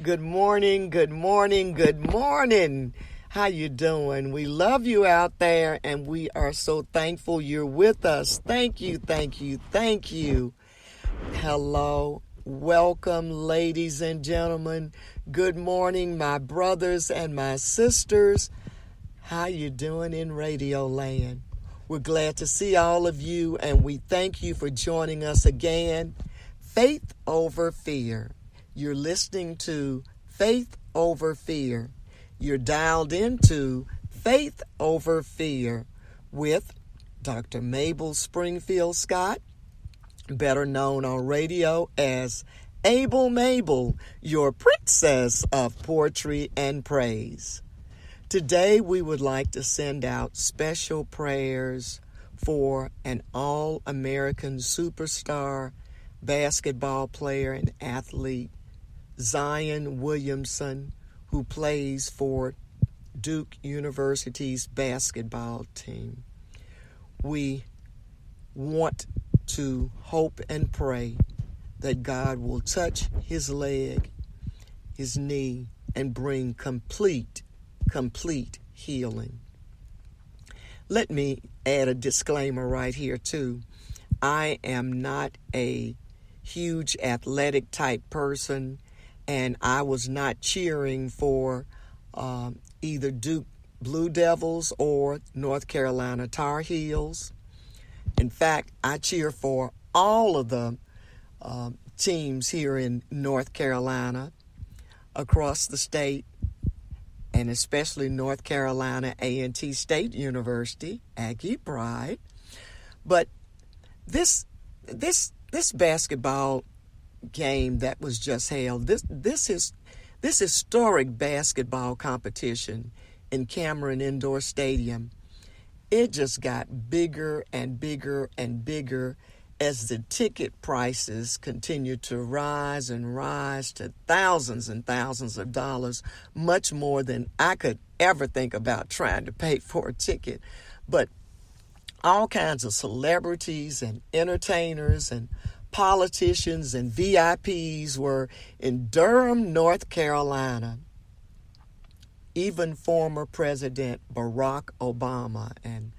Good morning, good morning, good morning. How you doing? We love you out there, and we are so thankful you're with us. Thank you, thank you, thank you. Hello, welcome, ladies and gentlemen. Good morning, my brothers and my sisters. How you doing in Radio Land? We're glad to see all of you, and we thank you for joining us again. Faith over fear. You're listening to Faith Over Fear. You're dialed into Faith Over Fear with Dr. Mabel Springfield Scott, better known on radio as Able Mabel, your princess of poetry and praise. Today we would like to send out special prayers for an all-American superstar basketball player and athlete, Zion Williamson, who plays for Duke University's basketball team. We want to hope and pray that God will touch his leg, his knee, and bring complete healing. Let me add a disclaimer right here too. I am not a huge athletic type person, and I was not cheering for either Duke Blue Devils or North Carolina Tar Heels. In fact, I cheer for all of the teams here in North Carolina, across the state, and especially North Carolina A&T State University, Aggie Pride. But this basketball game that was just held, this historic basketball competition in Cameron Indoor Stadium, it just got bigger and bigger and bigger as the ticket prices continue to rise and rise to thousands and thousands of dollars, much more than I could ever think about trying to pay for a ticket. But all kinds of celebrities and entertainers and politicians and VIPs were in Durham, North Carolina. Even former President Barack Obama and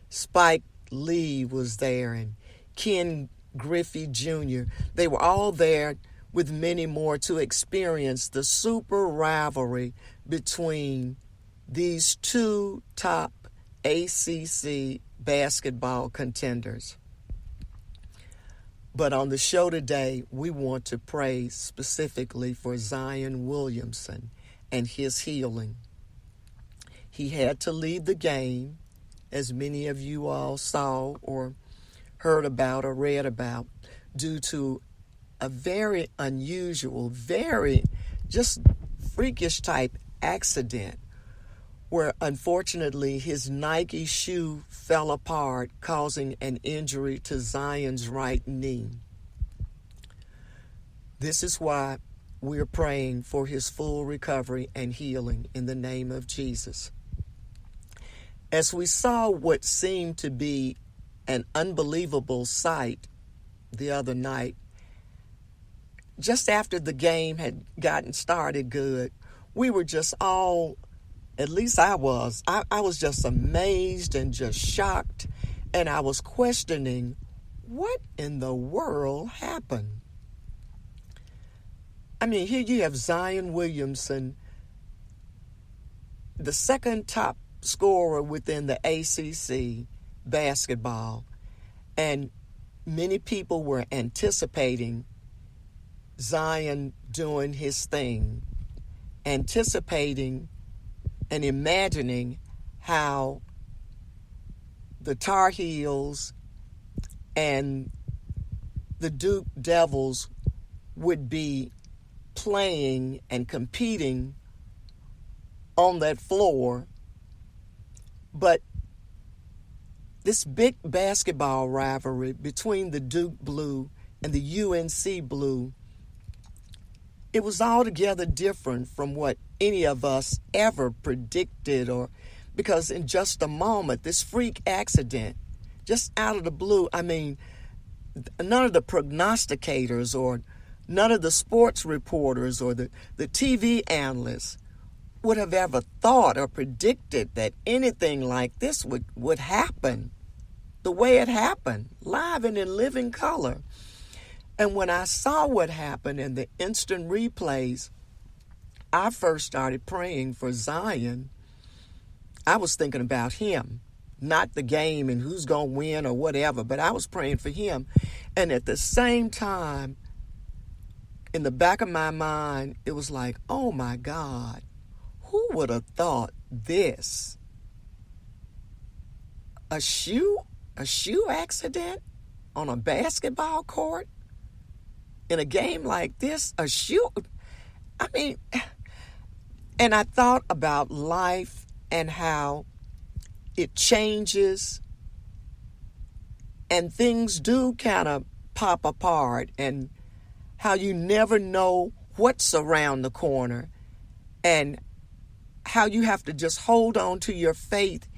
Spike Lee was there, and Ken Griffey Jr. They were all there with many more to experience the super rivalry between these two top ACC basketball contenders. But on the show today, we want to pray specifically for Zion Williamson and his healing. He had to leave the game, as many of you all saw or heard about or read about, due to a very unusual, very just freakish type accident where unfortunately his Nike shoe fell apart, causing an injury to Zion's right knee. This is why we're praying for his full recovery and healing in the name of Jesus. As we saw what seemed to be an unbelievable sight the other night, just after the game had gotten started good, we were just all, at least I was just amazed and just shocked, and I was questioning what in the world happened. I mean, here you have Zion Williamson, the second top scorer within the ACC basketball, and many people were anticipating Zion doing his thing, anticipating and imagining how the Tar Heels and the Duke Devils would be playing and competing on that floor. But this big basketball rivalry between the Duke Blue and the UNC Blue, it was altogether different from what any of us ever predicted, or because in just a moment, this freak accident, just out of the blue, I mean, none of the prognosticators or None of the sports reporters or the TV analysts would have ever thought or predicted that anything like this would happen the way it happened, live and in living color. And when I saw what happened in the instant replays, I first started praying for Zion. I was thinking about him, not the game and who's going to win or whatever, but I was praying for him. And at the same time, in the back of my mind, it was like, oh my God, who would have thought this? A shoe accident on a basketball court? In a game like this, a shoe? I mean, and I thought about life and how it changes and things do kind of pop apart, and how you never know what's around the corner, and how you have to just hold on to your faith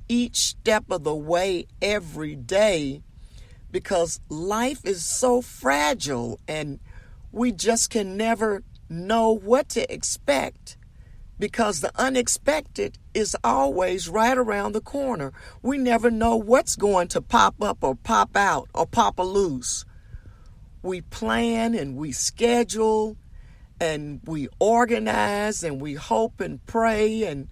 each step of the way every day, because life is so fragile and we just can never know what to expect, because the unexpected is always right around the corner. We never know what's going to pop up or pop out or pop loose. We plan and we schedule and we organize and we hope and pray, and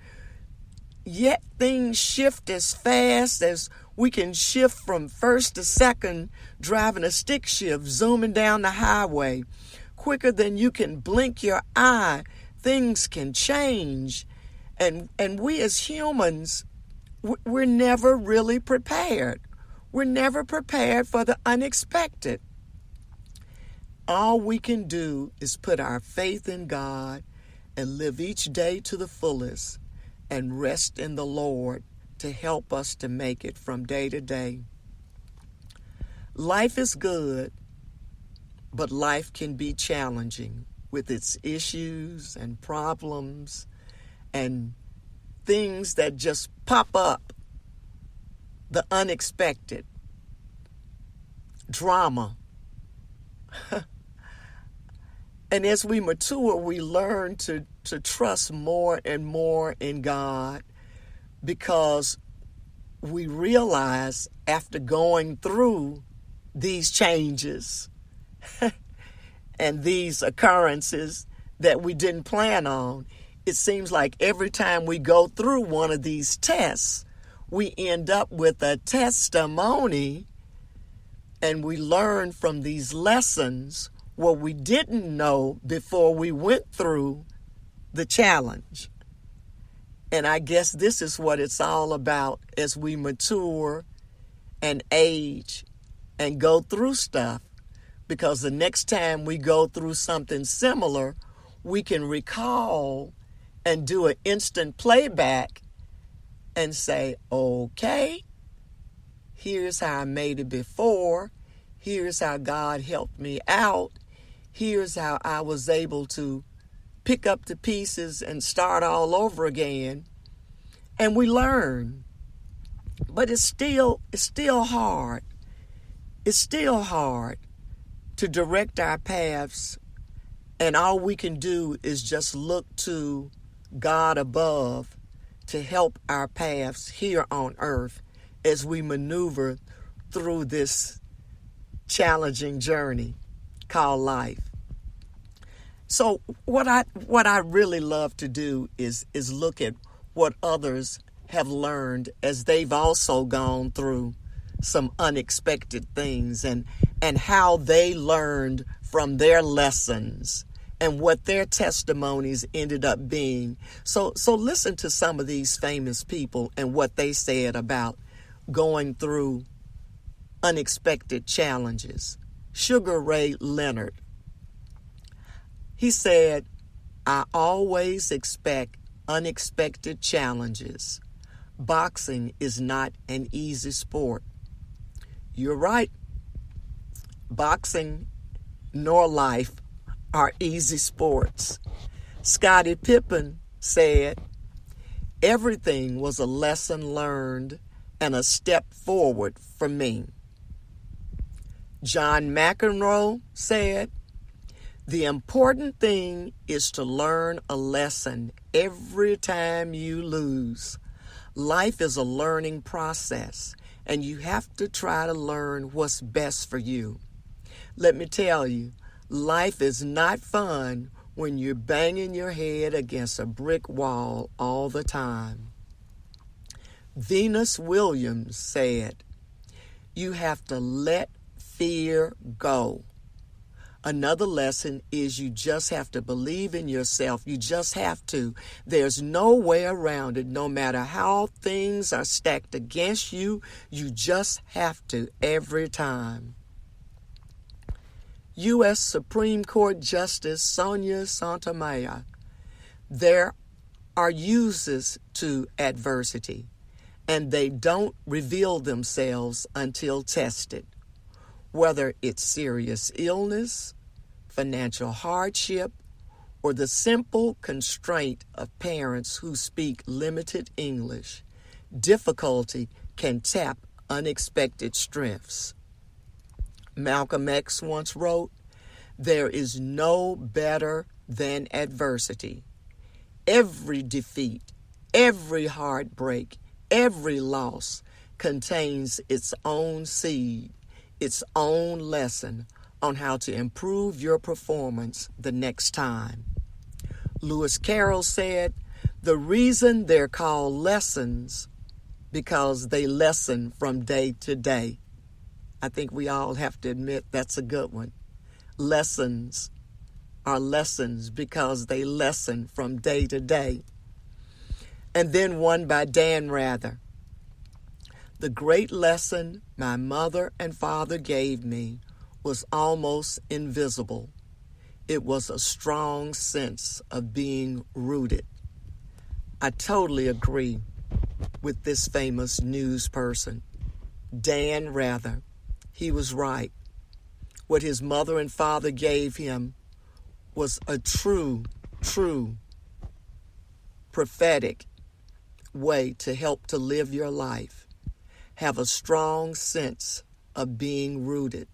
yet things shift as fast as we can shift from first to second, driving a stick shift, zooming down the highway. Quicker than you can blink your eye, things can change. And we as humans, we're never really prepared. We're never prepared for the unexpected. All we can do is put our faith in God and live each day to the fullest and rest in the Lord to help us to make it from day to day. Life is good, but life can be challenging with its issues and problems and things that just pop up, the unexpected, drama. And as we mature, we learn to trust more and more in God, because we realize after going through these changes and these occurrences that we didn't plan on, it seems like every time we go through one of these tests, we end up with a testimony, and we learn from these lessons what we didn't know before we went through the challenge. And I guess this is what it's all about as we mature and age and go through stuff, because the next time we go through something similar, we can recall and do an instant playback and say, okay, here's how I made it before. Here's how God helped me out. Here's how I was able to pick up the pieces and start all over again. And we learn. But it's still hard. It's still hard to direct our paths, and all we can do is just look to God above to help our paths here on earth as we maneuver through this challenging journey called life. So what I really love to do is look at what others have learned as they've also gone through some unexpected things, and how they learned from their lessons and what their testimonies ended up being. So listen to some of these famous people and what they said about going through unexpected challenges. Sugar Ray Leonard, he said, I always expect unexpected challenges. Boxing is not an easy sport. You're right. Boxing nor life are easy sports. Scottie Pippen said, everything was a lesson learned and a step forward for me. John McEnroe said, The important thing is to learn a lesson every time you lose. Life is a learning process, and you have to try to learn what's best for you. Let me tell you, life is not fun when you're banging your head against a brick wall all the time. Venus Williams said, "You have to let fear go." Another lesson is you just have to believe in yourself. You just have to. There's no way around it. No matter how things are stacked against you, you just have to every time. U.S. Supreme Court Justice Sonia Sotomayor. There are uses to adversity, and they don't reveal themselves until tested. Whether it's serious illness, financial hardship, or the simple constraint of parents who speak limited English, difficulty can tap unexpected strengths. Malcolm X once wrote, "There is no better than adversity. Every defeat, every heartbreak, every loss contains its own seed, its own lesson on how to improve your performance the next time." Lewis Carroll said, "The reason they're called lessons because they lessen from day to day." I think we all have to admit that's a good one. Lessons are lessons because they lessen from day to day. And then one by Dan Rather. "The great lesson my mother and father gave me was almost invisible. It was a strong sense of being rooted." I totally agree with this famous news person, Dan Rather. He was right. What his mother and father gave him was a true prophetic way to help to live your life. Have a strong sense of being rooted.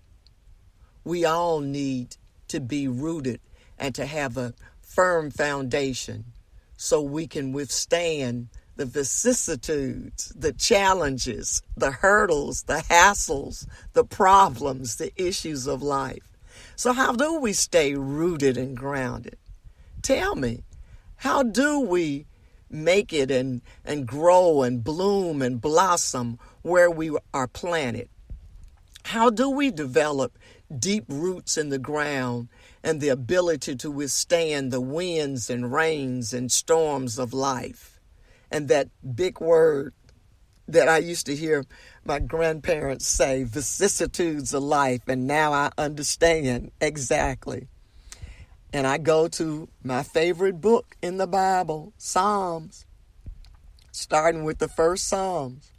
We all need to be rooted and to have a firm foundation so we can withstand the vicissitudes, the challenges, the hurdles, the hassles, the problems, the issues of life. So how do we stay rooted and grounded? Tell me, how do we make it and grow and bloom and blossom where we are planted? How do we develop deep roots in the ground and the ability to withstand the winds and rains and storms of life? And that big word that I used to hear my grandparents say, vicissitudes of life, and now I understand exactly. And I go to my favorite book in the Bible, Psalms, starting with the first Psalms.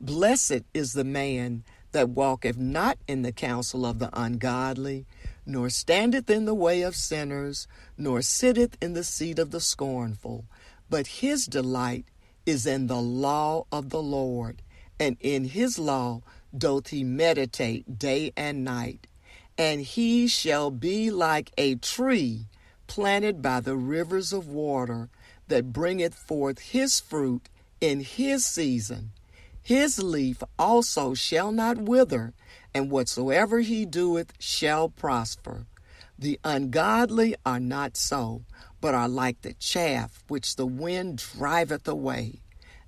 "Blessed is the man that walketh not in the counsel of the ungodly, nor standeth in the way of sinners, nor sitteth in the seat of the scornful. But his delight is in the law of the Lord, and in his law doth he meditate day and night. And he shall be like a tree planted by the rivers of water, that bringeth forth his fruit in his season. His leaf also shall not wither, and whatsoever he doeth shall prosper. The ungodly are not so, but are like the chaff which the wind driveth away.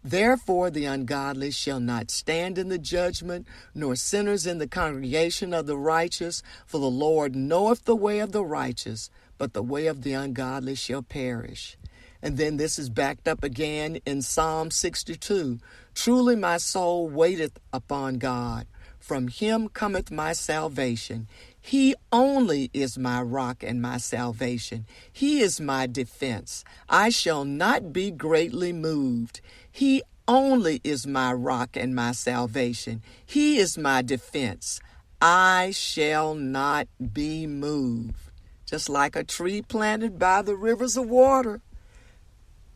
Therefore the ungodly shall not stand in the judgment, nor sinners in the congregation of the righteous. For the Lord knoweth the way of the righteous, but the way of the ungodly shall perish." And then this is backed up again in Psalm 62. "Truly my soul waiteth upon God. From him cometh my salvation. He only is my rock and my salvation. He is my defense. I shall not be greatly moved. He only is my rock and my salvation. He is my defense. I shall not be moved." Just like a tree planted by the rivers of water,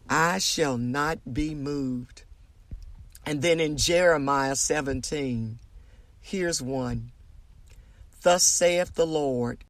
I shall not be moved. And then in Jeremiah 17, here's one. "Thus saith the Lord,